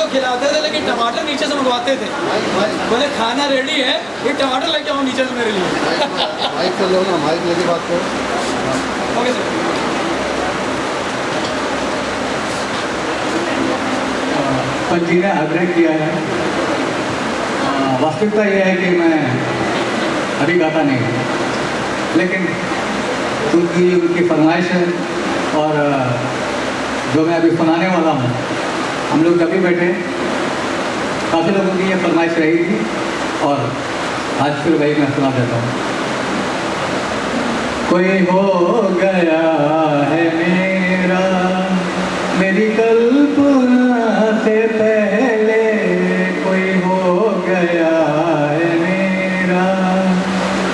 तो खिलाते थे लेकिन टमाटर नीचे से मंगवाते थे। बोले खाना रेडी है, ये टमाटर लेके आओ नीचे से मेरे लिए। माइक कर लो ना, माइक लेके बात करो। Okay sir. पंजी ने आग्रह किया है। वास्तविकता यह है कि मैं अभी गाता नहीं हूँ, लेकिन उनकी फरमाइश है और जो मैं अभी सुनाने वाला हूँ, हम लोग जब भी बैठे काफ़ी लोगों की ये फरमाइश रही थी और आज फिर वही मैं सुना देता हूँ। कोई हो गया है मेरा मेरी कल्पना से पहले, कोई हो गया है मेरा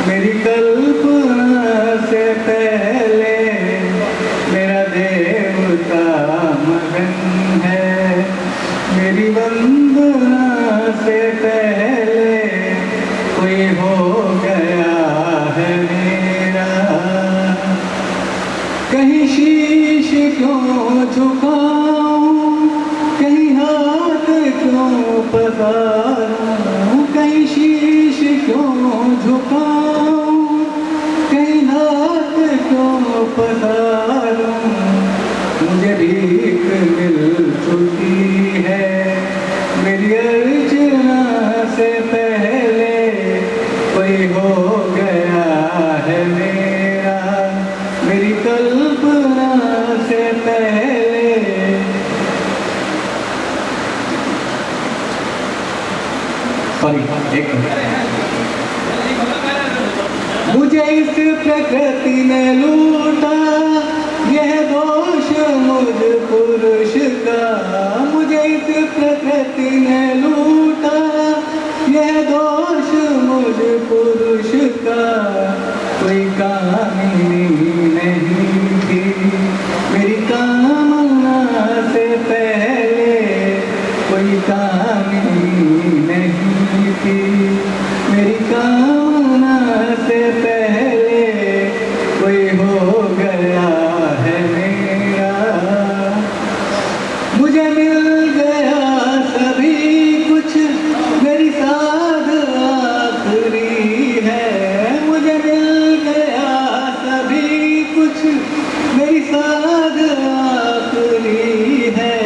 मेरी कल्पना से पहले, मेरा देवता मगन है मेरी वंदना से पहले, कोई हो गया है मेरा। कहीं शीश क्यों झुकाऊं, कहीं हाथ क्यों पसारूं, कहीं शीश क्यों झुकाऊं, कहीं हाथ क्यों पसारूं, मुझे भीख मिल चुकी है मेरी अर्चना से पहले, कोई हो गया है मेरा मेरी कल्पना से पहले। सॉरी, एक मिनट। मुझे इस प्रकृति ने लूटा, यह दोष मुझ पुरुष का, मुझे इस प्रकृति ने लूटा, यह दोष मुझ पुरुष का। कोई कामिनी नहीं थी मेरी कामना से पहले, कोई कामिनी नहीं थी मेरी कामना से पहले, कोई हो गया है मेरा। मुझे मिल गया सभी कुछ, मेरी साध आखिरी है, मुझे मिल गया सभी कुछ, मेरी साध आखिरी है,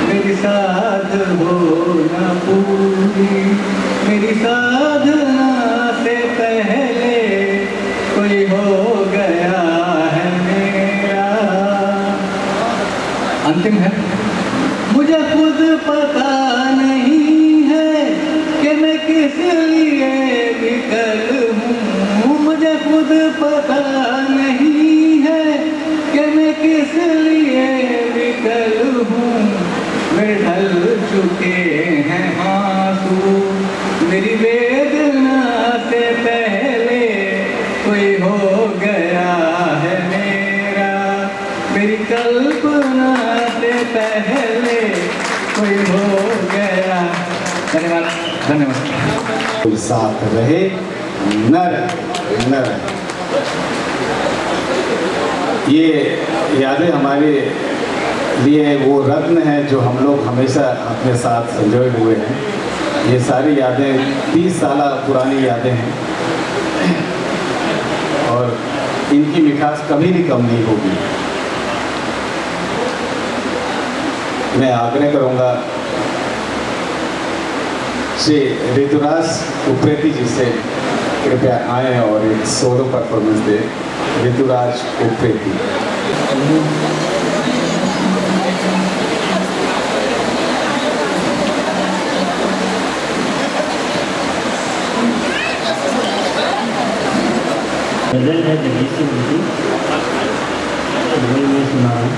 मेरी साध हो न पूरी मेरी साधना से पहले, कोई हो गया है मेरा। अंतिम है। मुझे खुद पता नहीं है कि मैं किस लिए विकल हूँ, मुझे खुद पता नहीं है कि मैं किस लिए विकल हूँ। मेरे ढल चुके हैं आंसू मेरी वेदना से पहले, कोई हो गया है मेरा मेरी कल्पना से पहले, कोई हो गया। धन्यवाद, धन्यवाद। कोई साथ रहे नर नर। ये यादें हमारे लिए वो रत्न है जो हम लोग हमेशा अपने साथ संजोए हुए हैं। ये सारी यादें 30 साल पुरानी यादें हैं और इनकी मिठास कभी भी कम नहीं होगी। मैं आग्रह करूंगा श्री ऋतुराज उप्रेती जी से कृपया आए और एक सोलो परफॉर्मेंस दे। ऋतुराज उप्रेती। गजल है जगदीश सिंह जी, गजल में सुना रहा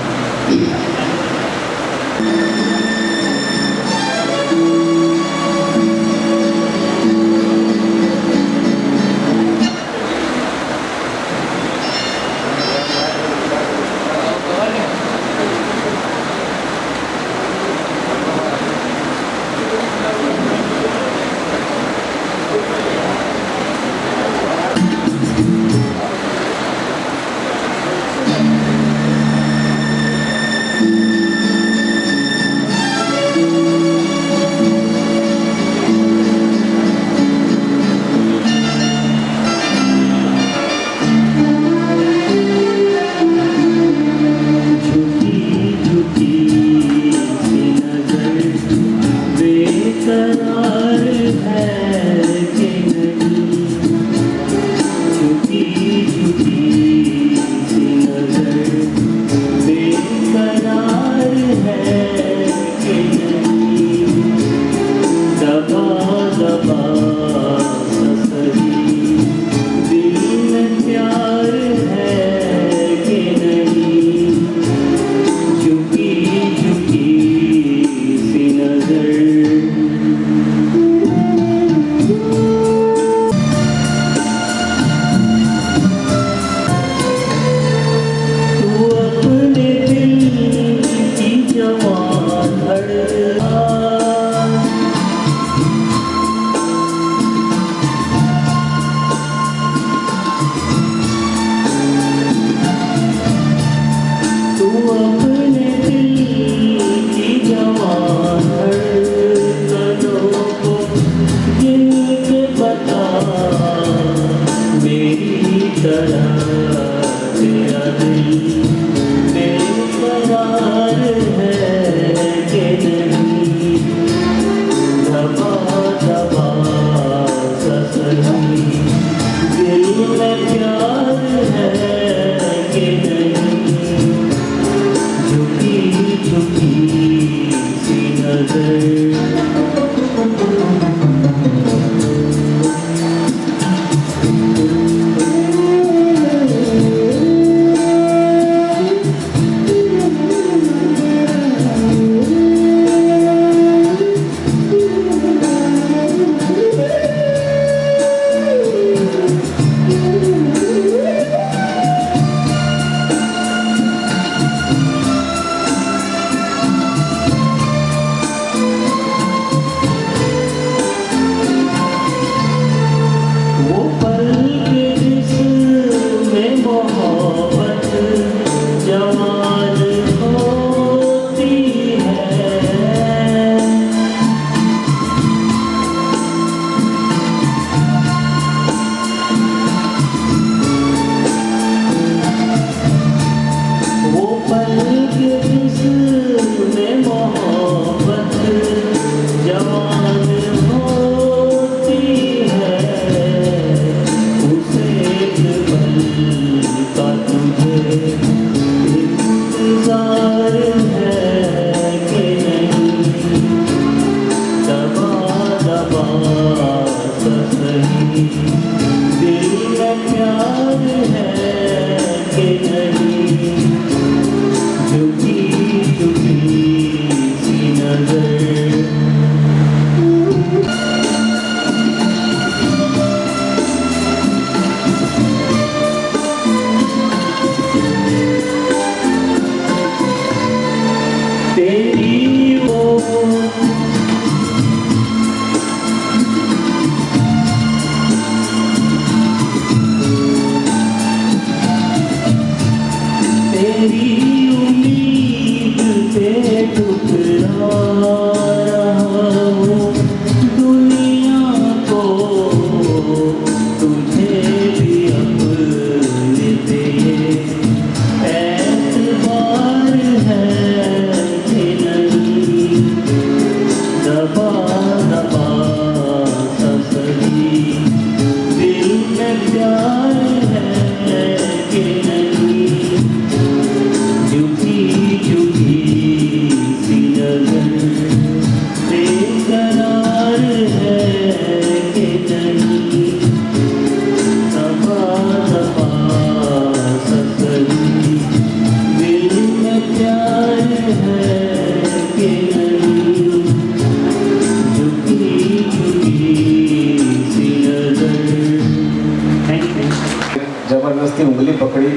जबरदस्ती उंगली पकड़ी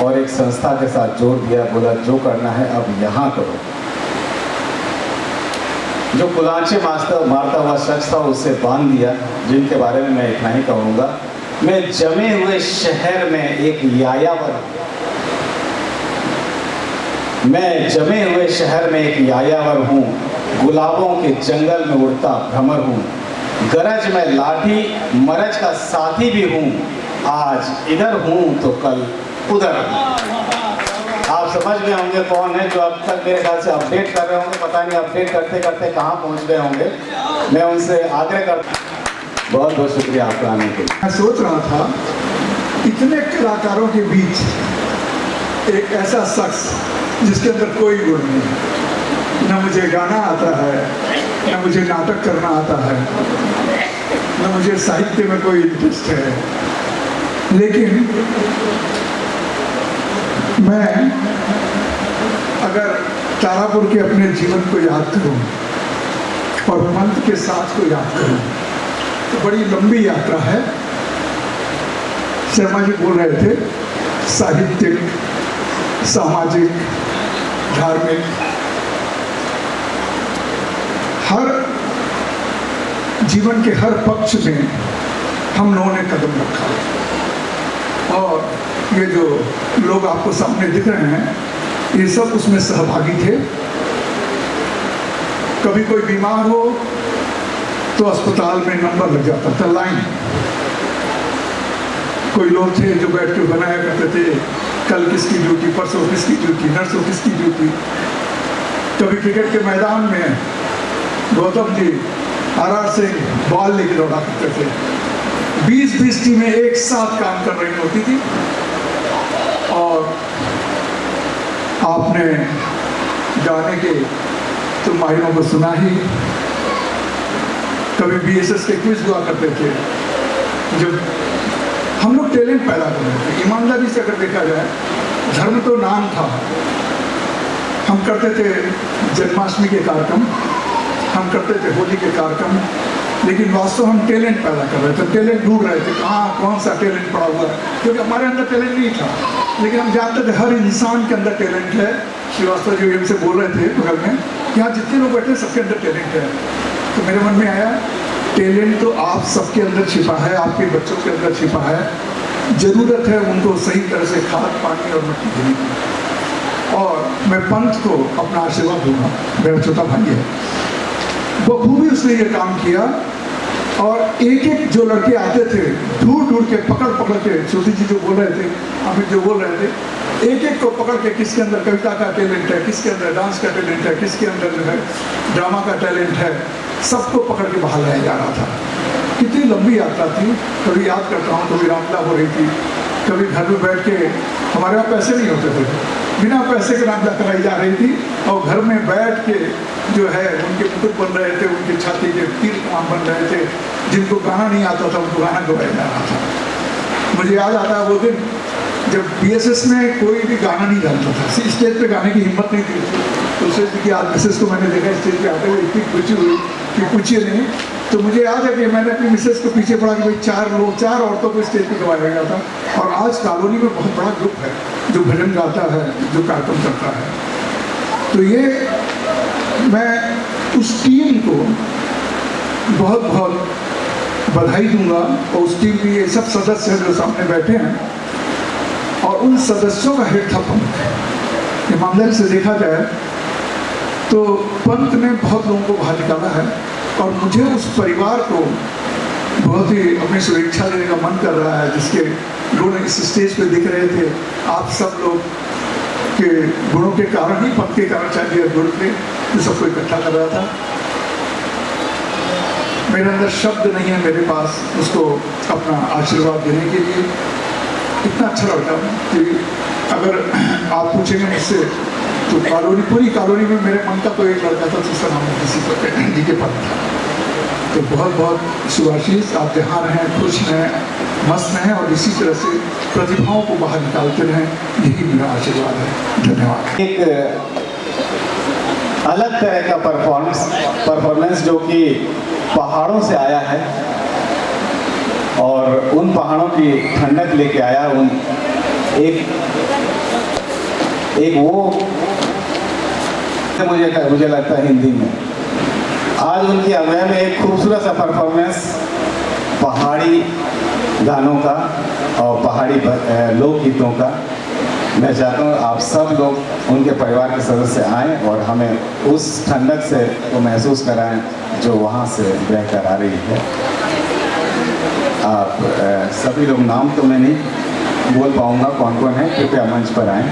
और एक संस्था के साथ जोड़ दिया, बोला जो करना है अब यहाँ करो। जो कुलांचे मारता हुआ शख्स था उससे बांध दिया, जिनके बारे में मैं इतना ही कहूँगा। मैं जमे हुए शहर में एक यायावर हूँ, मैं जमे हुए शहर में एक यायावर हूँ, गुलाबों के जंगल में उड़ता भ्रमर हूँ, गरज में लाठी मरज का साथी भी हूँ, आज इधर हूँ तो कल उधर हूँ। आप समझ गए होंगे कौन है जो अब तक मेरे ख्याल से अपडेट कर रहे होंगे, पता नहीं अपडेट करते करते कहाँ पहुँच गए होंगे। मैं उनसे आग्रह करता हूँ, बहुत बहुत शुक्रिया आपका आने के लिए। मैं सोच रहा था इतने कलाकारों के बीच एक ऐसा शख्स जिसके अंदर कोई गुण नहीं, न मुझे गाना आता है, न मुझे नाटक करना आता है, न मुझे साहित्य में कोई इंटरेस्ट है, लेकिन मैं अगर तारापुर के अपने जीवन को याद करूं और पंत के साथ को याद करूं तो बड़ी लंबी यात्रा है। शर्मा जी बोल रहे थे साहित्यिक, सामाजिक, धार्मिक, हर जीवन के हर पक्ष में हम लोगों ने कदम रखा। और ये जो लोग आपको सामने दिख रहे हैं ये सब उसमें सहभागी थे। कभी कोई बीमार हो तो अस्पताल में नंबर लग जाता था, लाइन। कोई लोग थे जो बैठ के बनाया करते थे कल किसकी ड्यूटी, परसों किसकी ड्यूटी, नर्सों किसकी ड्यूटी। कभी क्रिकेट के मैदान में गौतम जी आर सिंह बॉल लेके दौड़ा करते थे। 20-20 टीमें एक साथ काम कर रही होती थी और आपने गाने के तुम माहिरों को सुना ही। कभी बीएसएस के क्विज हुआ करते थे, जब हम लोग टैलेंट पैदा कर रहे थे। ईमानदारी से अगर देखा जाए, धर्म तो नाम था। हम करते थे जन्माष्टमी के कार्यक्रम, हम करते थे होली के कार्यक्रम, लेकिन वास्तव हम टैलेंट पैदा कर रहे थे, टैलेंट ढूंढ रहे थे कहाँ कौन सा टैलेंट पड़ा हुआ है, क्योंकि हमारे अंदर टैलेंट नहीं था, लेकिन हम जानते थे हर इंसान के अंदर टैलेंट है। श्रीवास्तव जी हमसे बोल रहे थे बगल में, यहाँ जितने लोग बैठे सबके अंदर टैलेंट है। तो मेरे मन में आया, टैलेंट तो आप सबके अंदर छिपा है, आपके बच्चों के अंदर छिपा है। ज़रूरत है उनको सही तरह से खाद, पानी और मिट्टी देने की। और मैं पंथ को अपना आशीर्वाद दूंगा, मेरा छोटा भाई है, बखूबी उसने ये काम किया। और एक एक जो लड़के आते थे, ढूंढ ढूंढ के, पकड़ के, छोटी जी जो बोल रहे थे, अमित जो बोल रहे थे, एक एक को पकड़ के, किसके अंदर कविता का टैलेंट है, किसके अंदर डांस का टैलेंट है, किसके अंदर जो है ड्रामा का टैलेंट है, सबको पकड़ के बाहर लाया जा रहा था। कितनी लंबी यात्रा थी। कभी याद करता हूँ, कभी रामलीला हो रही थी, कभी घर में बैठ के, हमारे यहाँ पैसे नहीं होते थे, बिना पैसे के रामलीला कराई जा रही थी, और घर में बैठ के जो है उनके मुकुट बन रहे थे, उनकी छाती के तीर कमान बन रहे थे। जिनको गाना नहीं आता था उनको गाना गवाया जा रहा था। मुझे याद आता है वो दिन जब बीएसएस में कोई भी गाना नहीं जानता था, स्टेज पे गाने की हिम्मत नहीं थी। तो उससे कि आज मिसेस को मैंने देखा स्टेज पे आते हुए, इतनी खुशी हुई कि पूछिए नहीं। तो मुझे याद है कि मैंने अपनी मिसेस को पीछे पड़ा कि भाई चार औरतों को स्टेज पे गवाया गया था। और आज कॉलोनी में बहुत बड़ा ग्रुप है जो भजन गाता है, जो कार्यक्रम करता है। तो ये मैं उस टीम को बहुत बहुत बधाई दूंगा, और उस टीम के ये सब सदस्य जो सामने बैठे हैं, और उन सदस्यों का हेड था पंथ। ईमानदारी से देखा जाए तो पंथ ने बहुत लोगों को बाहर निकाला है, और मुझे उस परिवार को बहुत ही अपनी शुभेच्छा देने का मन कर रहा है, जिसके गुण इस स्टेज पे दिख रहे थे। आप सब लोग के गुणों के कारण ही, पंथ के कारण चाहिए गुण थे, जो सबको इकट्ठा कर रहा था। मेरे अंदर शब्द नहीं है मेरे पास उसको अपना आशीर्वाद देने के लिए। इतना अच्छा लड़का कि अगर आप पूछेंगे मुझसे तो पूरी कॉलोनी में मेरे मन का तो एक लड़का था जिसका नाम किसी जी के पद था। तो बहुत बहुत शुभाशीष, आप जहाँ रहें, खुश रहें, मस्त रहें, और इसी तरह से प्रतिभाओं को बाहर निकालते रहें, यही मेरा आशीर्वाद है। धन्यवाद। एक अलग तरह का परफॉर्मेंस जो कि पहाड़ों से आया है, और उन पहाड़ों की ठंडक लेके आया। उन एक वो मुझे लगता है हिंदी में आज उनकी अगुवाई में एक खूबसूरत सा परफॉर्मेंस पहाड़ी गानों का और पहाड़ी लोकगीतों का। मैं चाहता हूँ आप सब लोग उनके परिवार के सदस्य आएं और हमें उस ठंडक से वो महसूस कराएं जो वहाँ से बहकर आ रही है। आप सभी लोग, नाम तो मैं नहीं बोल पाऊँगा कौन कौन है, कृपया मंच पर आएं।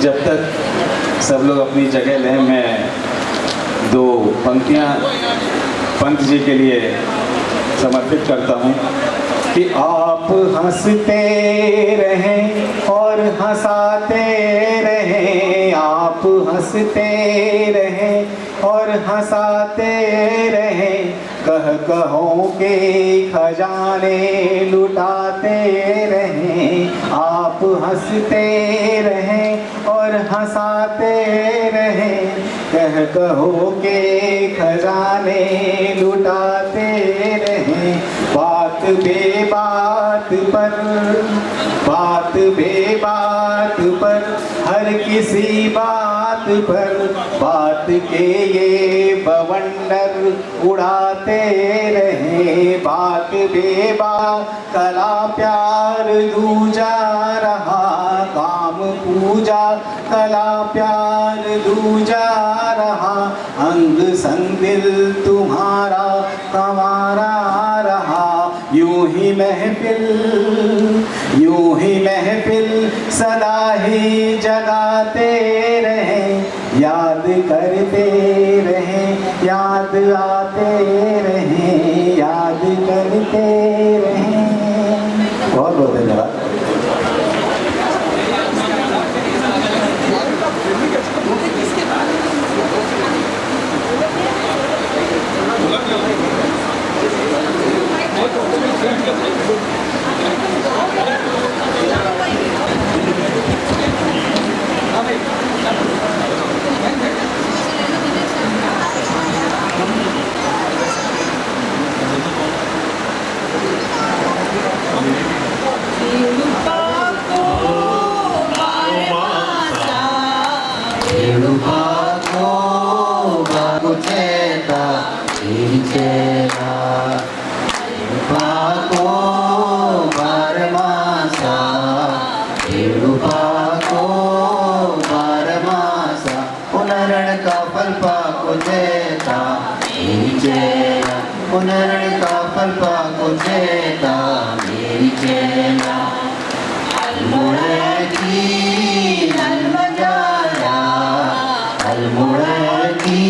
जब तक सब लोग अपनी जगह लें, मैं दो पंक्तियाँ पंत जी के लिए समर्पित करता हूँ कि आप हंसते रहें और हंसाते रहें, आप हंसते रहें और हंसाते रहें, कहों के खजाने लुटाते रहें। आप हंसते रहें और हंसाते रहें, कहों के खजाने लुटाते रहें। बात बेबात पर हर किसी बात पर बात के ये बवंडर उड़ाते रहे। बात बेबात कला प्यार दूजा रहा, काम पूजा कला प्यार दूजा रहा। अंग संग दिल तुम्हारा कंवारा रहा। यूं ही महफिल सदा ही जगाते रहें, याद करते रहें, याद आते रहें, याद करते रहें। बहुत बहुत धन्यवाद। पुनरण का फल पाको चेता मेरी चेला, पुनरण का फल पाको चेता मेरी चेला। अल्मुड़े की लल बजाया, अल्मुड़े की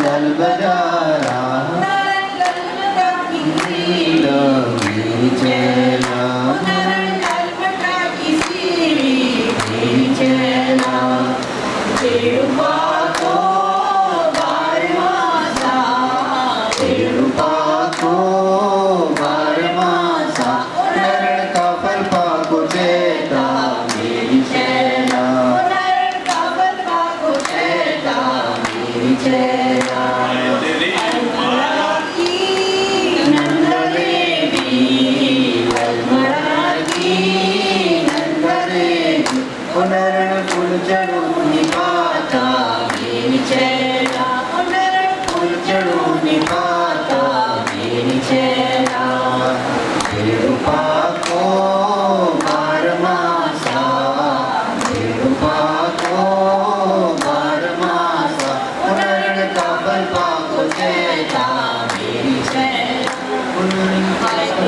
लल बजाया, मेरी चेला, मेरी चेला। तेरुपाको बारमासा, तेरुपाको बारमासा, पुनरण का फल पाको चेता मेरी चेला, पुनरण का फल पाको चेता मेरी चेला। पुनरण फूल चढ़ू निपाता मेरी चेला, पुनरण फूल चढ़ू निपाता मेरी चेला। तेरुपाको बारमासा, तेरुपाको बारमासा, पुनरण का फल पाको चेता मेरी चेला, पुनरण का फल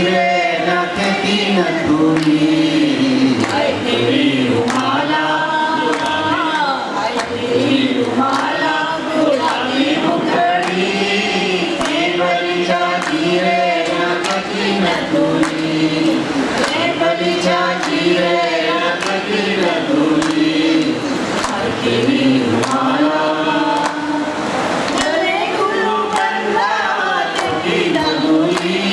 रे नखती न धूली, हाय तेरी रुमाला, हाय तेरी रुमाला, गुलाबी मुखड़ी, ये बली चाची रे नखती न धूली, ये बली चाची रे नखती न धूली, हाय तेरी रुमाला। गले गुरु बंदा तेरी न भूली,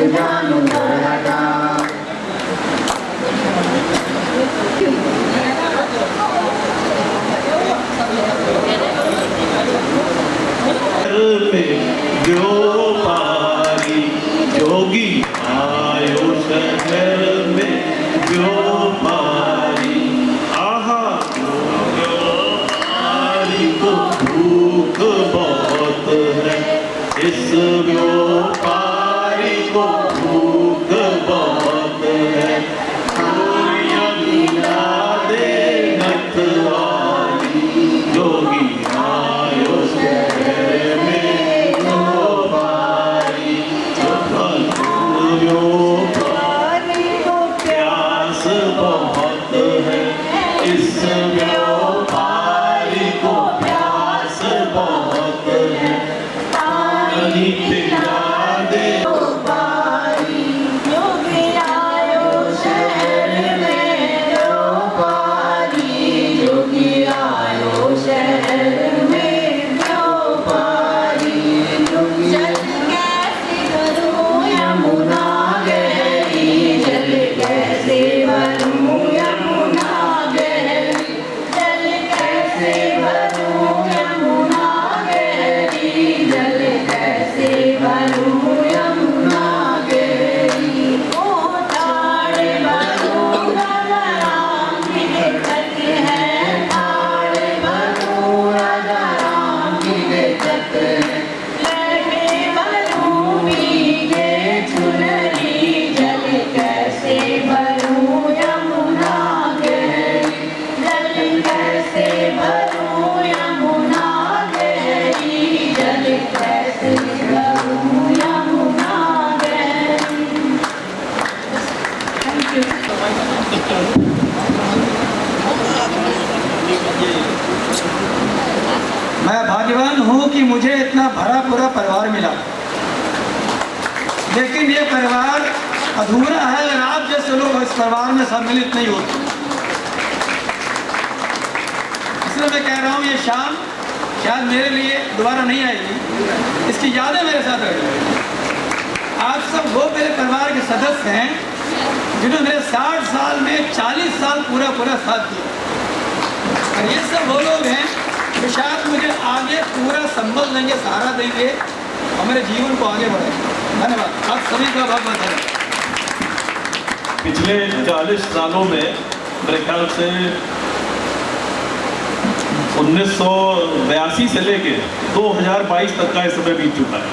जानू में व्योपारी, जोगी आयो शहर में व्योपारी। आहा व्योपारी को भूख बहुत है, इस व्योपारी को भूख बहुत है। जोगी आयो शहर में व्योपारी, व्योपारी को प्यास बहुत है, इस व्योपारी को प्यास बहुत है। पानी पिला दे व्योपारी, जोगी आयो शहर में व्योपारी, जोगी आयो शहर में व्योपारी। जल कैसे भरूं यमुना गहरी, जल कैसे भरूं यमुना गहरी, जल कैसे भरूं यमुना गहरी, जल कैसे भरूं यमुना गहरी। ओ ताड़े भरूं राजा राम की देखत है, ताड़े भरूं राजा राम की देखत है। लड़के भरूं भीगे चुनरी, जल कैसे भरूं यमुना गहरी, जल कैसे भरूं यमुना गहरी, जल कैसे भरूं यमुना गहरी। Thank you. मैं भाग्यवान हूँ कि मुझे इतना भरा पूरा परिवार मिला, लेकिन ये परिवार अधूरा है अगर आप जैसे लोग इस परिवार में सम्मिलित नहीं होते। इसलिए मैं कह रहा हूँ ये शाम शायद मेरे लिए दोबारा नहीं आएगी, इसकी यादें मेरे साथ रहेंगी। आप सब वो मेरे परिवार के सदस्य हैं जिन्होंने मेरे 60 साल में 40 साल पूरा साथ दिया, और ये सब वो लोग हैं जो शायद मुझे आगे पूरा संबल देंगे, सहारा देंगे और मेरे जीवन को आगे बढ़ाएंगे। धन्यवाद आप सभी का, बहुत बहुत धन्यवाद। पिछले 40 सालों में मेरे ख्याल से 1982 से लेके 2022 तक का समय बीत चुका है,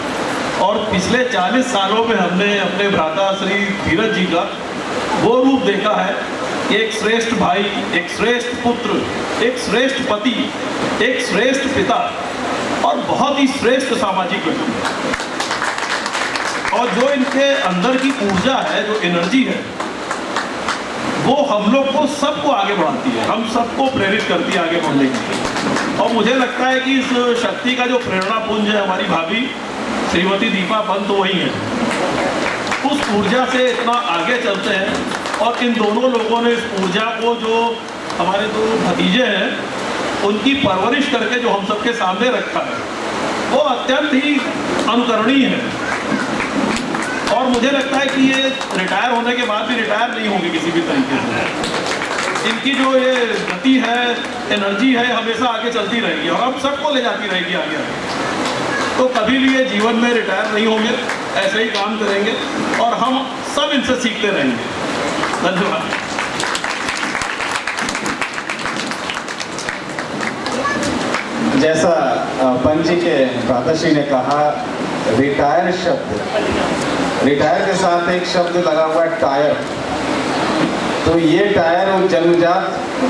और पिछले 40 सालों में हमने अपने भ्राता श्री धीरज जी का वो रूप देखा है, एक श्रेष्ठ भाई, एक श्रेष्ठ पुत्र, एक श्रेष्ठ पति, एक श्रेष्ठ पिता और बहुत ही श्रेष्ठ सामाजिक व्यक्ति। और जो इनके अंदर की ऊर्जा है, जो एनर्जी है, वो हम लोग को सबको आगे बढ़ाती है, हम सबको प्रेरित करती है आगे बढ़ने के लिए। और मुझे लगता है कि इस शक्ति का जो प्रेरणा पुंज है हमारी भाभी श्रीमती दीपा पंत वही है। उस ऊर्जा से इतना आगे चलते हैं, और इन दोनों लोगों ने इस ऊर्जा को, जो हमारे दो भतीजे हैं, उनकी परवरिश करके जो हम सबके सामने रखा है, वो अत्यंत ही अनुकरणीय है। और मुझे लगता है कि ये रिटायर होने के बाद भी रिटायर नहीं होंगे किसी भी तरीके से। इनकी जो ये गति है, एनर्जी है, हमेशा आगे चलती रहेगी और हम सबको ले जाती रहेगी आगे। तो कभी भी ये जीवन में रिटायर नहीं होंगे, ऐसे ही काम करेंगे और हम सब इनसे सीखते रहेंगे। धन्यवाद। जैसा पंच जी के भ्राताश्री ने कहा, रिटायर शब्द, रिटायर के साथ एक शब्द लगा हुआ है टायर। तो ये टायर वो जन्मजात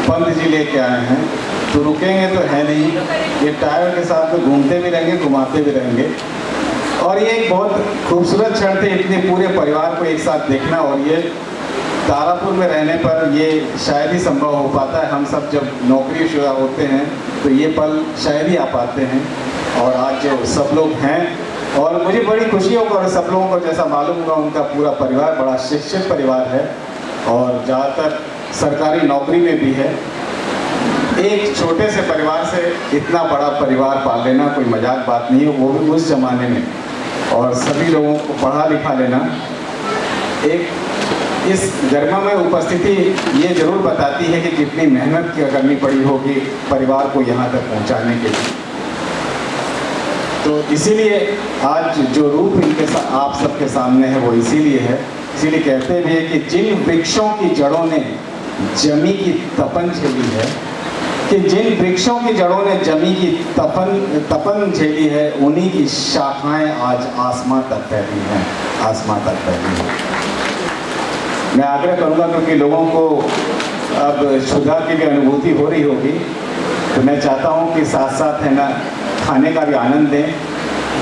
पंत जी लेके आए हैं, तो रुकेंगे तो है नहीं, ये टायर के साथ तो घूमते भी रहेंगे, घुमाते भी रहेंगे। और ये एक बहुत खूबसूरत क्षण थे, इतने पूरे परिवार को एक साथ देखना। और ये तारापुर में रहने पर ये शायद ही संभव हो पाता है। हम सब जब नौकरी शुदा होते हैं तो ये पल शायद ही आ पाते हैं, और आज जो सब लोग हैं, और मुझे बड़ी खुशी होगी। और सब लोगों को जैसा मालूम हुआ, उनका पूरा परिवार बड़ा शिक्षित परिवार है और ज़्यादातर सरकारी नौकरी में भी है। एक छोटे से परिवार से इतना बड़ा परिवार पाल लेना कोई मजाक बात नहीं है, वो भी उस जमाने में। और सभी लोगों को पढ़ा लिखा लेना, एक इस गरिमा में उपस्थिति ये जरूर बताती है कि कितनी मेहनत करनी पड़ी होगी परिवार को यहाँ तक पहुँचाने के लिए। तो इसीलिए आज जो रूप इनके आप सबके सामने है वो इसीलिए है। इसीलिए कहते भी है कि जिन वृक्षों की जड़ों ने जमी की तपन झेली है, कि जिन वृक्षों की जड़ों ने जमी की तपन झेली है, उन्हीं की शाखाएं आज आसमां तक फैली हैं, आसमां तक फैली हैं। मैं आग्रह करूंगा क्योंकि लोगों को अब क्षुधा की भी अनुभूति हो रही होगी, तो मैं चाहता हूं कि साथ साथ है ना खाने का भी आनंद दें।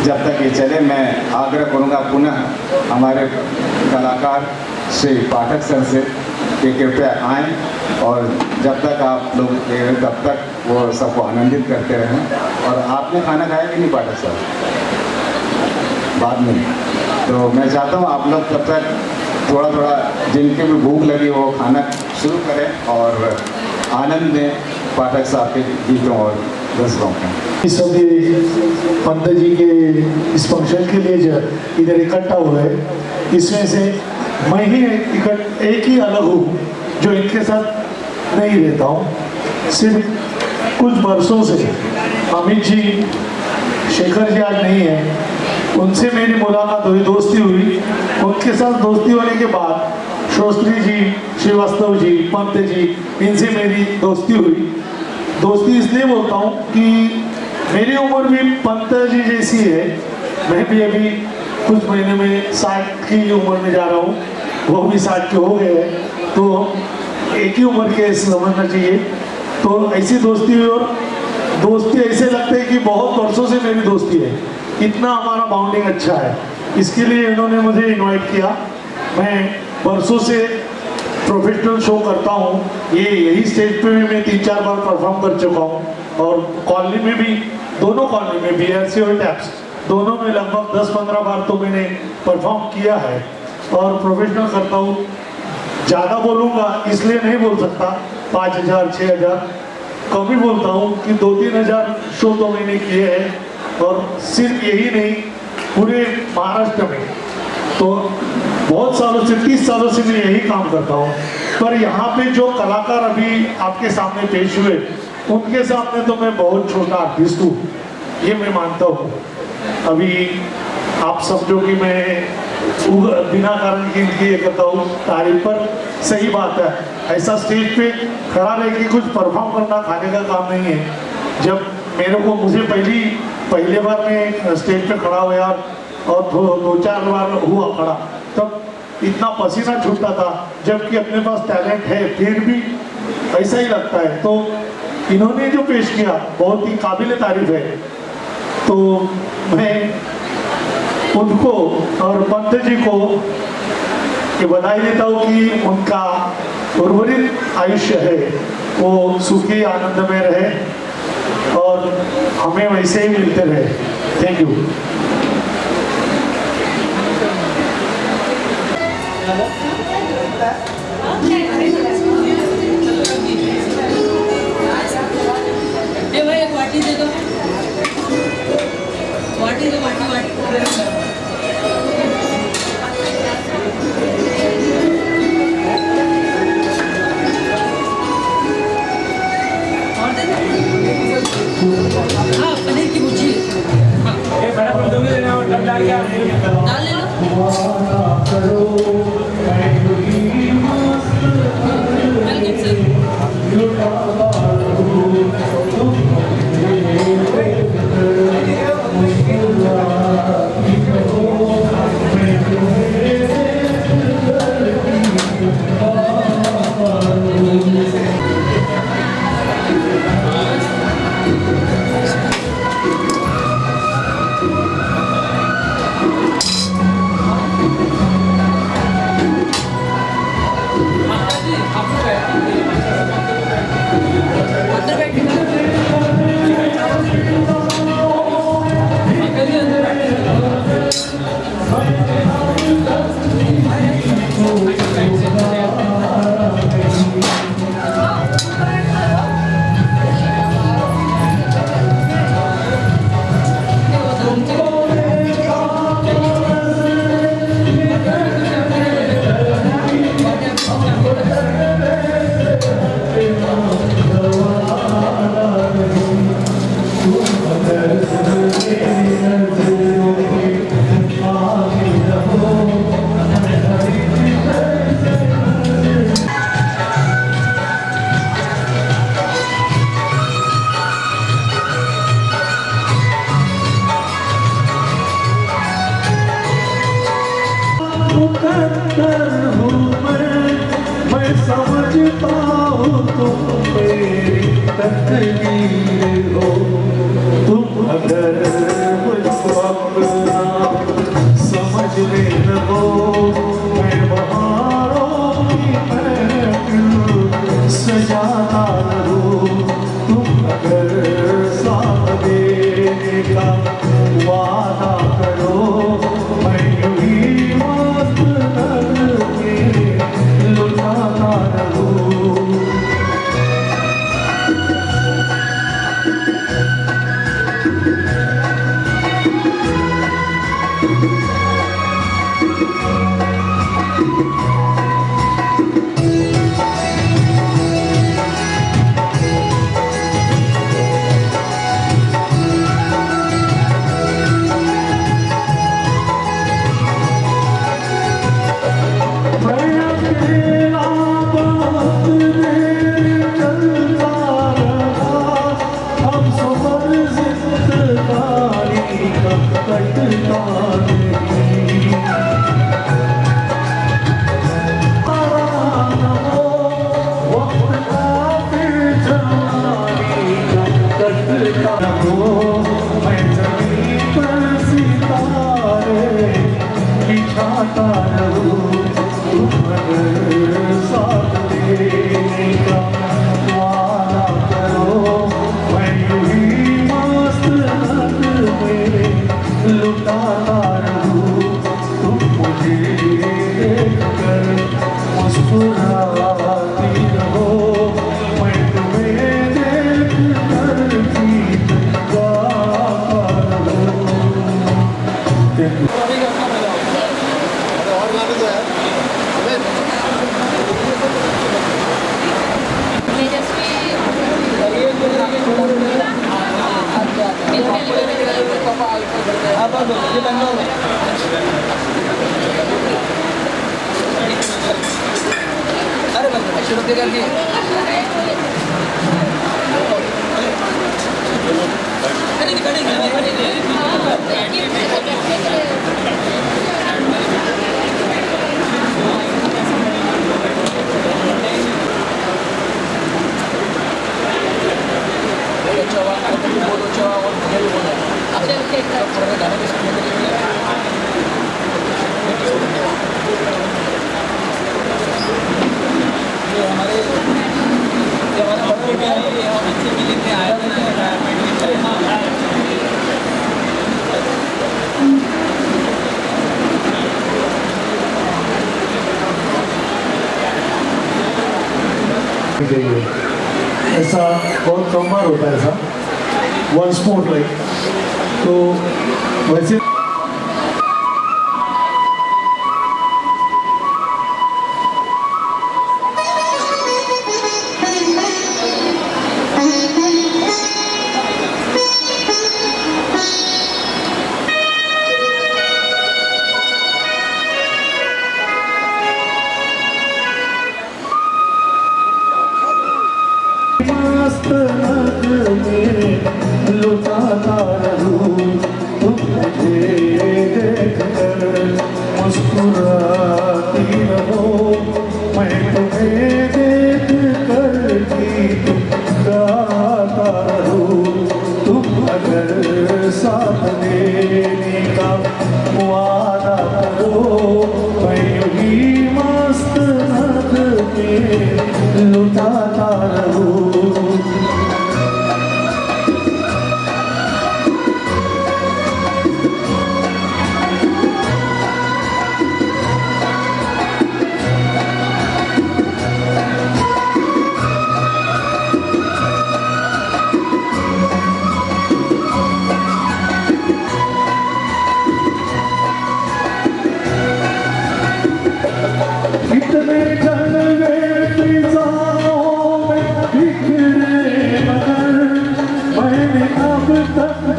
जब तक ये चले, मैं आग्रह करूंगा पुनः हमारे कलाकार श्री पाठक सर से कि कृपया आएँ और जब तक आप लोग तब तक वो सबको आनंदित करते रहें। और आपने खाना खाया कि नहीं पाठक सर? बाद में। तो मैं चाहता हूँ आप लोग तब तक थोड़ा थोड़ा जिनके भी भूख लगी हो खाना शुरू करें और आनंद दें पाठक साहब के गीतों और रसों का। इस सभी पंत जी के इस फंक्शन के लिए जो इधर इकट्ठा हुआ है, इसमें से मैं ही एक ही अलग हूँ जो इनके साथ नहीं रहता हूँ। सिर्फ कुछ बरसों से अमित जी, शेखर जी आज नहीं है, उनसे मेरी मुलाकात हुई, दोस्ती हुई। उनके साथ दोस्ती होने के बाद श्रोत्री जी, श्रीवास्तव जी, पंत जी, इनसे मेरी दोस्ती हुई। दोस्ती इसलिए बोलता हूँ कि मेरी उम्र भी पंत जी जैसी है। मैं भी अभी कुछ महीने में 60 की उम्र में जा रहा हूँ, वो भी 60 के हो गए हैं, तो एक ही उम्र के समझना चाहिए। तो ऐसी दोस्ती हुई और दोस्ती ऐसे लगता है कि बहुत वर्षों से मेरी दोस्ती है, इतना हमारा बाउंडिंग अच्छा है। इसके लिए इन्होंने मुझे इनवाइट किया। मैं वर्षों से प्रोफेशनल शो करता हूँ, यही स्टेज पे भी मैं 3-4 बार परफॉर्म कर चुका हूँ और कॉलोनी में भी, दोनों कॉलोनी में BRC और टैप्स दोनों में लगभग 10-15 बार तो मैंने परफॉर्म किया है और प्रोफेशनल करता हूँ। ज़्यादा बोलूँगा इसलिए नहीं बोल सकता, 5,000 6,000 कम ही बोलता हूँ कि 2-3 हज़ार शो तो मैंने किए हैं। और सिर्फ यही नहीं, पूरे महाराष्ट्र में तो बहुत सालों से, 30 सालों से मैं यही काम करता हूँ। पर यहाँ पे जो कलाकार अभी आपके सामने पेश हुए, उनके सामने तो मैं बहुत छोटा आर्टिस्ट हूँ, ये मैं मानता हूँ। अभी आप सब जो कि मैं बिना कारण की इनकी ये करता हूँ तारीफ, पर सही बात है, ऐसा स्टेज पे खड़ा रह के कुछ परफॉर्म करना खाने का काम नहीं है। जब मेरे को, मुझे पहले बार मैं स्टेज पे खड़ा हुआ और 2-4 बार हुआ खड़ा, तब इतना पसीना छूटता था, जबकि अपने पास टैलेंट है फिर भी ऐसा ही लगता है। तो इन्होंने जो पेश किया बहुत ही काबिल तारीफ है। तो मैं उनको और पंत जी को ये बधाई देता हूँ कि उनका उर्वरित आयुष्य है वो सुखी आनंद में रहे और हमें वैसे ही मिलते रहे। Thank you. वाटी दे दो, वाटी दो, वाटी हाँ, पनीर की भुर्जी दाल ले लो। Welcome sir. मुकद्दर हूँ मैं समझता हूँ तुम मेरी तकदीर हो। तुम अगर मुझको अपना समझने लगो, मैं बहारों की महफिल सजाता रहूं। तुम अगर साथ देने का वादा करो, मैं यूं ही मस्त नज़र में लुटाता रहूं। ऐसा बहुत कम बार होता है ऐसा वन स्पोर्ट लाइक। तो वैसे लुटाता रहूं, तुम मुझे देखकर मुस्कुराती रहो, मैं तुम्हें देखकर गीत गाता रहूं। तुम अगर साथ देने का वादा करो, मैं यूं ही मस्त नज़र में लुटाता रहूं।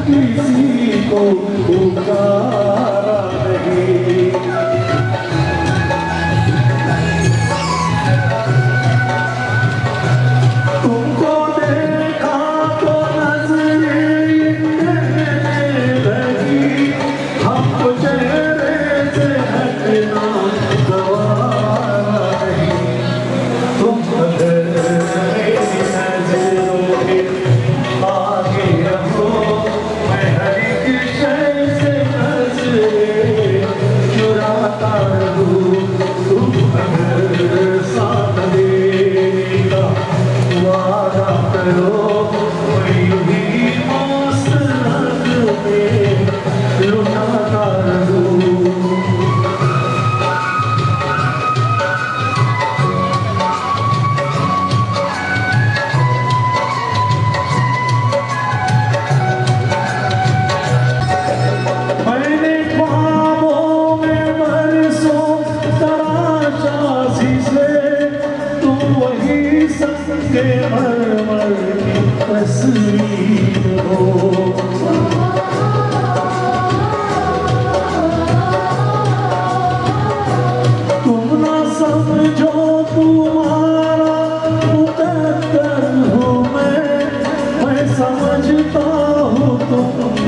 किसी को पुकारा नहीं, तुमको देखा तो नजरें कहने लगी, हमको चेहरे से हटना गवा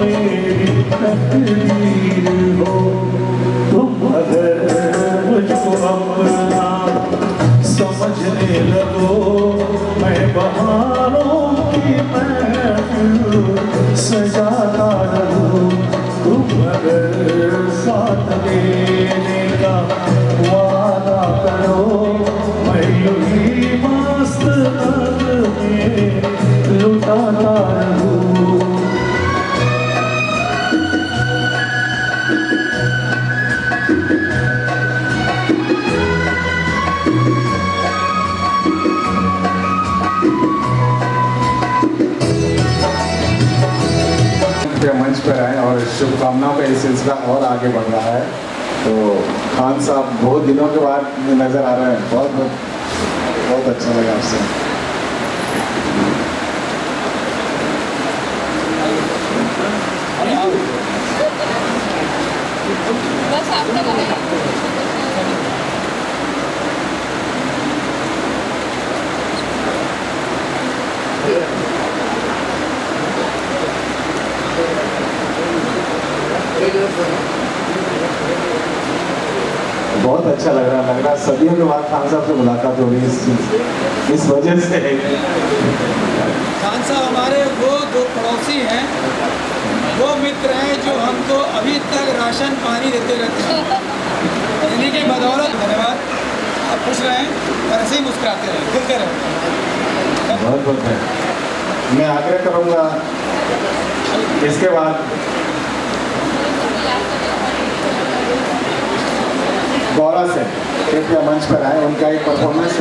मेरी तकदीर हो। तुम अगर मुझको अपना समझने लगो, मैं बहारों की महफिल सजाता रहूं। तुम अगर साथ देने का वादा करो, मैं यूं ही मस्त में लुटाता रहूं। मंच पर आए और शुभकामनाओं का ये सिलसिला और आगे बढ़ रहा है। तो खान साहब बहुत दिनों के बाद नज़र आ रहे हैं, बहुत बहुत बहुत अच्छा लगा आपसे। बस आपका बहुत अच्छा लग रहा सदियों के बाद खान साहब से मुलाकात हो रही है इस वजह से। खान साहब हमारे वो दो पड़ोसी हैं, वो मित्र हैं जो हमको अभी तक राशन पानी देते रहते हैं। इन्हीं की बदौलत धन्यवाद। आप खुश रहें और ऐसे ही मुस्कुराते रहें, खुलते रहें। बहुत बहुत है। मैं आग्रह करूँगा इसके बाद गौरा से कृपया मंच पर आए, उनका एक परफॉर्मेंस।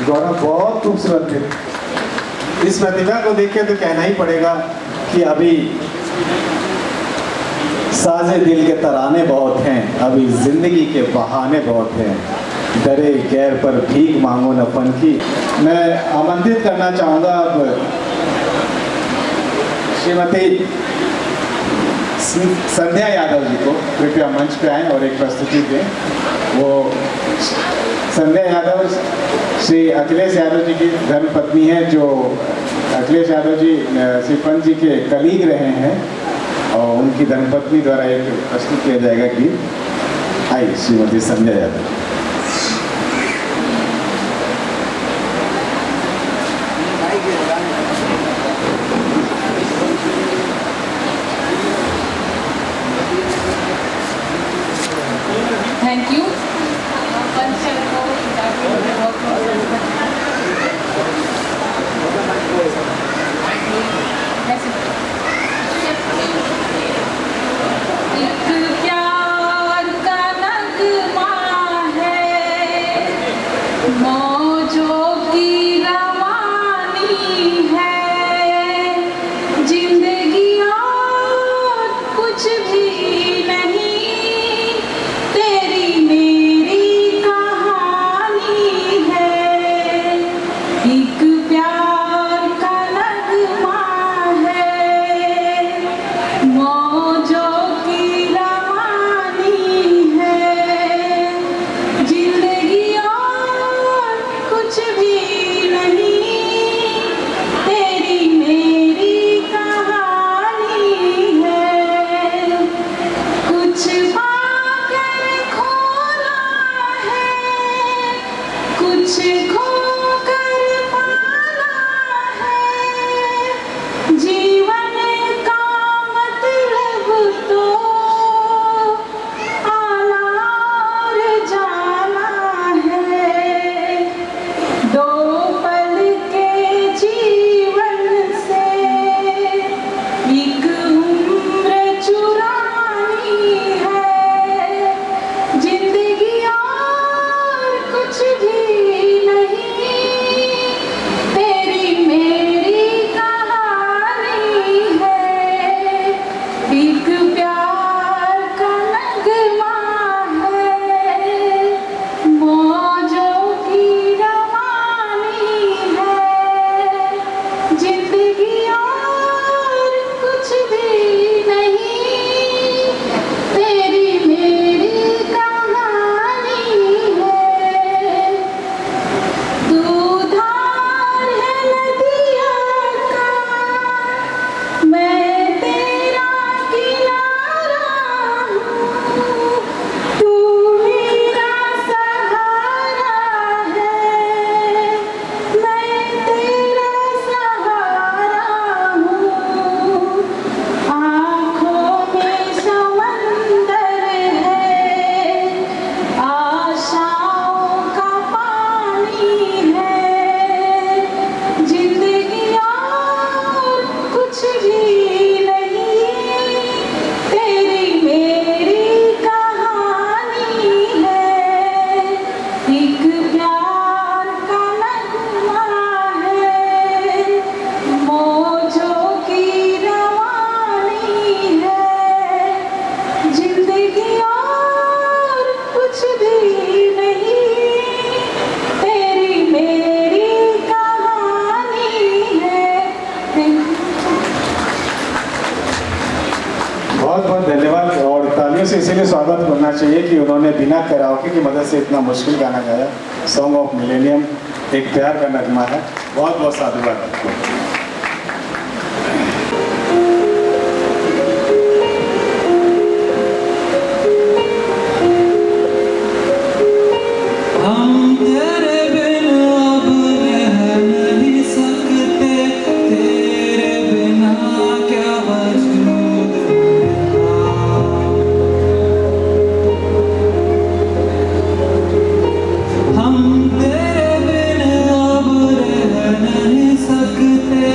गौरव बहुत खूबसूरत थे। इस प्रतिभा को देख के तो कहना ही पड़ेगा कि अभी साजे दिल के तराने बहुत हैं, अभी जिंदगी के बहाने बहुत हैं, डरे गैर पर भीख मांगो न फन की। मैं आमंत्रित करना चाहूँगा अब श्रीमती संध्या यादव जी को, कृपया मंच पे आएँ और एक प्रस्तुति दें। वो संध्या यादव श्री अखिलेश यादव जी की धर्मपत्नी है, जो अखिलेश यादव जी श्री पंत जी के कलीग रहे हैं और उनकी धर्मपत्नी द्वारा एक प्रस्तुत किया जाएगा गीत। आई श्रीमती संध्या यादव। Thank you. प्यार का नगमा इसीलिए स्वागत करना चाहिए कि उन्होंने बिना कराओके की मदद से इतना मुश्किल गाना गाया। सॉन्ग ऑफ मिलेनियम एक प्यार का नगमा है। बहुत बहुत साधुवाद आपको। हम तेरे बिन अब रह नहीं सकते।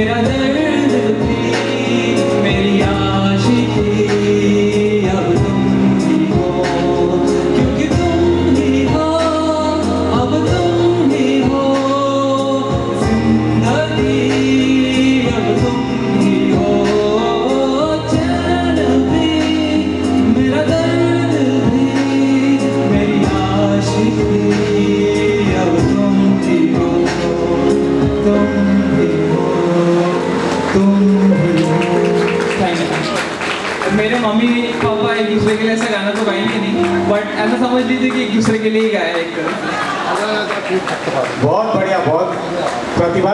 मेरा दर्द भी मेरी आशिकी अब तुम ही हो, क्योंकि तुम ही हो, अब तुम ही हो, जिंदगी अब तुम ही हो, चैन भी मेरा दर्द भी मेरी आशिकी अब तुम ही हो, तुम ही हो, तुम ही हो। Thank you. मेरे मम्मी पापा एक दूसरे के लिए ऐसा गाना तो गाएंगे नहीं, बट ऐसा समझ लीजिए कि एक दूसरे के लिए ही गाया एक तरह से। बहुत बढ़िया, बहुत प्रतिभा